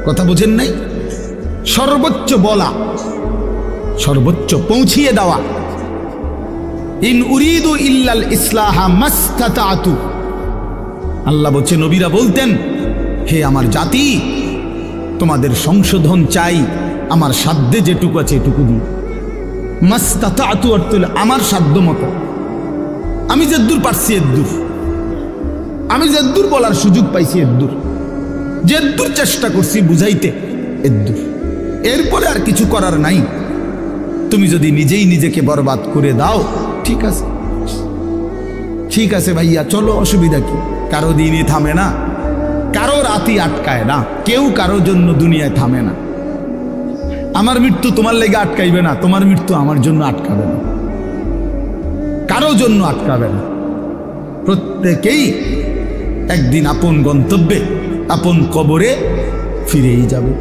কথা বুঝেন নাই? সর্বোচ্চ বলা, সর্বোচ্চ পৌঁছিয়ে দেওয়া। ইন উরিদু ইল্লাল ইসলাহা মাস্তাতাতু, আল্লাহ বলছে নবীরা বলতেন, হে আমার জাতি, তোমাদের সংশোধন চাই আমার সাধ্যে যেটুকু আছে এটুকু দিয়ে। মাস্তাতাতু অর্থ হলো আমার সাধ্য মতো, আমি যেদূর পারছি এদূর, আমি যেদূর বলার সুযোগ পাইছি এদূর, যেদূর চেষ্টা করছি বুঝাইতে এদূর, এরপরে আর কিছু করার নাই। তুমি যদি নিজেই নিজেকে বরবাদ করে দাও, ঠিক আছে, ঠিক আছে ভাইয়া, চলো, অসুবিধা কি? কারো দিনই থামে না, কারো রাতই আটকায় না, কেউ কারোর জন্য দুনিয়ায় থামে না। আমার মৃত্যু তোমার লেগে আটকাইবে না, তোমার মৃত্যু আমার জন্য আটকাবে না, কারো জন্য আটকাবে না। প্রত্যেকেই একদিন আপন গন্তব্যে, আপন কবরে ফিরেই যাবে।